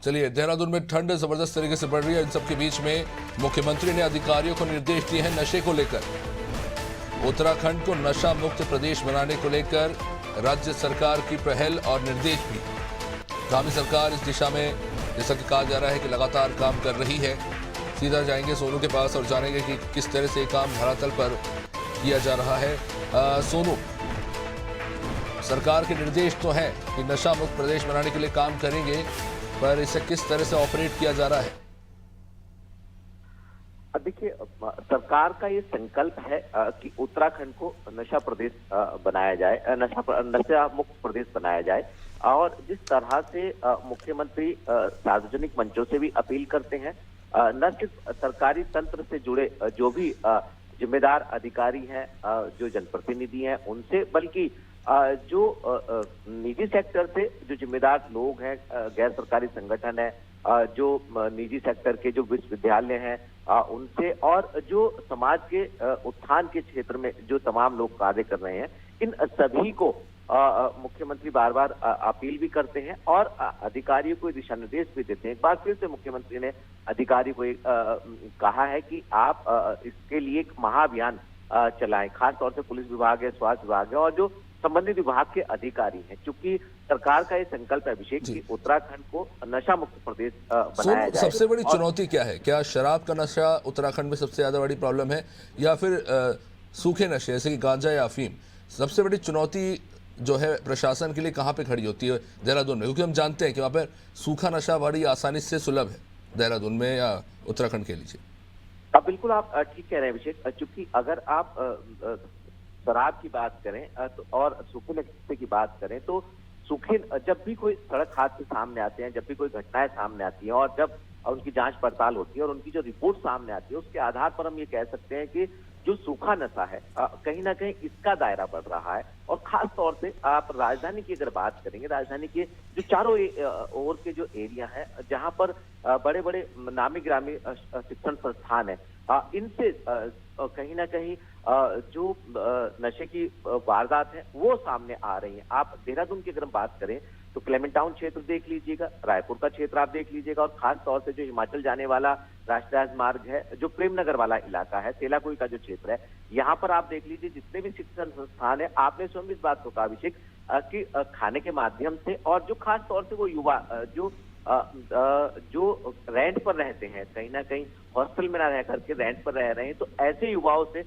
चलिए, देहरादून में ठंड जबरदस्त तरीके से बढ़ रही है। इन सबके बीच में मुख्यमंत्री ने अधिकारियों को निर्देश दिए हैं नशे को लेकर। उत्तराखंड को नशा मुक्त प्रदेश बनाने को लेकर राज्य सरकार की पहल और निर्देश भी। आगामी सरकार इस दिशा में, जैसा कि कहा जा रहा है, कि लगातार काम कर रही है। सीधा जाएंगे सोनू के पास और जानेंगे कि किस तरह से काम धरातल पर किया जा रहा है। सोनू, सरकार के निर्देश तो हैं कि नशा मुक्त प्रदेश बनाने के लिए काम करेंगे, पर इसे किस तरह से ऑपरेट किया जा रहा है? देखिए, सरकार का ये संकल्प है कि उत्तराखंड को नशा प्रदेश बनाया जाए, नशा मुक्त प्रदेश बनाया जाए। और जिस तरह से मुख्यमंत्री सार्वजनिक मंचों से भी अपील करते हैं, न सिर्फ सरकारी तंत्र से जुड़े जो भी जिम्मेदार अधिकारी हैं, जो जनप्रतिनिधि हैं उनसे, बल्कि जो निजी सेक्टर से जो जिम्मेदार लोग हैं, गैर सरकारी संगठन है, जो निजी सेक्टर के जो विश्वविद्यालय हैं उनसे, और जो समाज के उत्थान के क्षेत्र में जो तमाम लोग कार्य कर रहे हैं, इन सभी को मुख्यमंत्री बार बार अपील भी करते हैं और अधिकारियों को दिशा निर्देश भी देते हैं। एक बार फिर से मुख्यमंत्री ने अधिकारी को कहा है कि आप इसके लिए एक महाअभियान चलाएं, खास तौर से पुलिस विभाग है, स्वास्थ्य विभाग है और जो संबंधित विभाग के अधिकारी हैं। चूंकि सरकार का ये संकल्प है अभिषेक कि उत्तराखंड को नशा मुक्त प्रदेश बनाया जाए। सबसे बड़ी चुनौती क्या है? क्या शराब का नशा उत्तराखंड में सबसे ज्यादा बड़ी प्रॉब्लम है, या फिर सूखे नशे जैसे कि गांजा या अफीम? सबसे बड़ी चुनौती जो है प्रशासन के लिए कहाँ पे खड़ी होती है देहरादून में? क्योंकि हम जानते हैं कि वहाँ पर सूखा नशा बड़ी आसानी से सुलभ है देहरादून में या उत्तराखंड के लीजिए। बिल्कुल, आप ठीक कह रहे हैं अभिषेक। चूंकि अगर आप शराब की बात करें तो और सूखे नशे की बात करें, तो सूखे जब भी कोई सड़क हादसे सामने आते हैं, जब भी कोई घटनाएं सामने आती हैं और जब उनकी जांच पड़ताल होती है और उनकी जो रिपोर्ट सामने आती है, उसके आधार पर हम ये कह सकते हैं कि जो सूखा नशा है कहीं ना कहीं इसका दायरा बढ़ रहा है। और खास तौर से आप राजधानी की अगर बात करेंगे, राजधानी के जो चारों ओर के जो एरिया है, जहां पर बड़े बड़े नामी ग्रामी शिक्षण संस्थान है, इनसे कहीं ना कहीं जो नशे की वारदात है वो सामने आ रही है। आप देहरादून की अगर हम बात करें तो क्लेमेंट टाउन क्षेत्र देख लीजिएगा, रायपुर का क्षेत्र आप देख लीजिएगा, और खास तौर से जो हिमाचल जाने वाला राष्ट्रीय राजमार्ग है, जो प्रेमनगर वाला इलाका है, तेलाकुई का जो क्षेत्र है, यहाँ पर आप देख लीजिए जितने भी शिक्षण संस्थान है, आपने स्वयं इस बात को कहा अभिषेक कि खाने के माध्यम से, और जो खास तौर से वो युवा जो रेंट पर रहते हैं, कहीं ना कहीं हॉस्टल में ना रह करके रेंट पर रह रहे हैं, तो ऐसे युवाओं से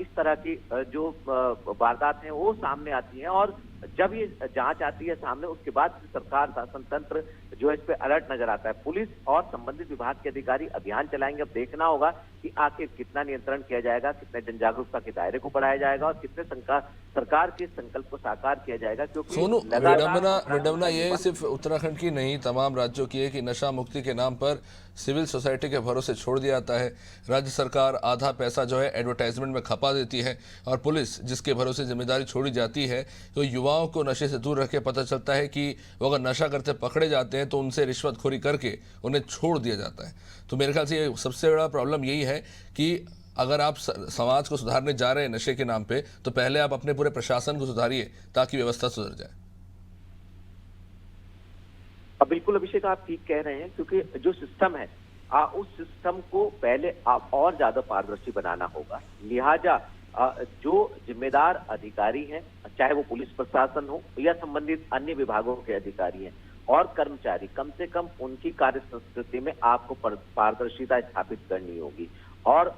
इस तरह की जो वारदात हैं वो सामने आती हैं। और जब ये जांच आती है सामने, उसके बाद सरकार, शासन तंत्र जो है इस पे अलर्ट नजर आता है। पुलिस और संबंधित विभाग के अधिकारी अभियान चलाएंगे। अब देखना होगा कि आखिर कितना नियंत्रण किया जाएगा, कितने जन जागरूकता के दायरे को बढ़ाया जाएगा और कितने सरकार के संकल्प को साकार किया जाएगा। क्योंकि सोनू, विडंबना ये सिर्फ उत्तराखंड की नहीं, तमाम राज्यों की है कि नशा मुक्ति के नाम पर सिविल सोसाइटी के भरोसे छोड़ दिया जाता है। राज्य सरकार आधा पैसा जो है एडवर्टाइजमेंट में खपा देती है, और पुलिस जिसके भरोसे जिम्मेदारी छोड़ी जाती है, तो युवाओं को नशे से दूर रख के पता चलता है कि वो अगर नशा करते पकड़े जाते हैं तो उनसे रिश्वतखोरी करके उन्हें छोड़ दिया जाता है। तो मेरे ख्याल से ये सबसे बड़ा प्रॉब्लम यही है कि अगर आप समाज को सुधारने जा रहे हैं नशे के नाम पे, तो पहले आप अपने पूरे प्रशासन को सुधारिए ताकि व्यवस्था सुधर जाए। बिल्कुल अभिषेक, आप ठीक कह रहे हैं, क्योंकि जो सिस्टम है उस सिस्टम को पहले आप और ज्यादा पारदर्शी बनाना होगा। लिहाजा जो जिम्मेदार अधिकारी हैं, चाहे वो पुलिस प्रशासन हो या संबंधित अन्य विभागों के अधिकारी हैं और कर्मचारी, कम से कम उनकी कार्य संस्कृति में आपको पारदर्शिता स्थापित करनी होगी। और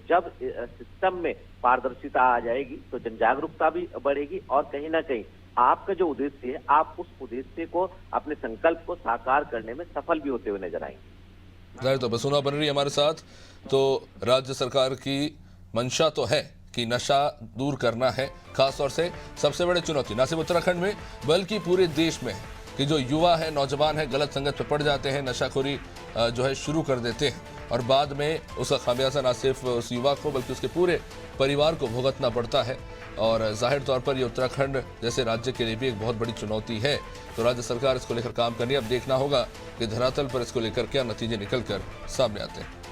जब सिस्टम में पारदर्शिता आ जाएगी तो जन जागरूकता भी बढ़ेगी, और कहीं ना कहीं आपका जो उद्देश्य है, आप उस उद्देश्य को, अपने संकल्प को साकार करने में सफल भी होते हुए नजर आएंगे। तो बसुना बन रही हमारे साथ। तो राज्य सरकार की मंशा तो है कि नशा दूर करना है, खासतौर से सबसे बड़ी चुनौती न सिर्फ उत्तराखंड में बल्कि पूरे देश में है कि जो युवा है, नौजवान है, गलत संगत पर पड़ जाते हैं, नशाखोरी जो है शुरू कर देते हैं, और बाद में उसका खामियाजा न सिर्फ उस युवा को बल्कि उसके पूरे परिवार को भुगतना पड़ता है। और जाहिर तौर पर ये उत्तराखंड जैसे राज्य के लिए भी एक बहुत बड़ी चुनौती है। तो राज्य सरकार इसको लेकर काम करनी है। अब देखना होगा कि धरातल पर इसको लेकर क्या नतीजे निकल कर सामने आते हैं।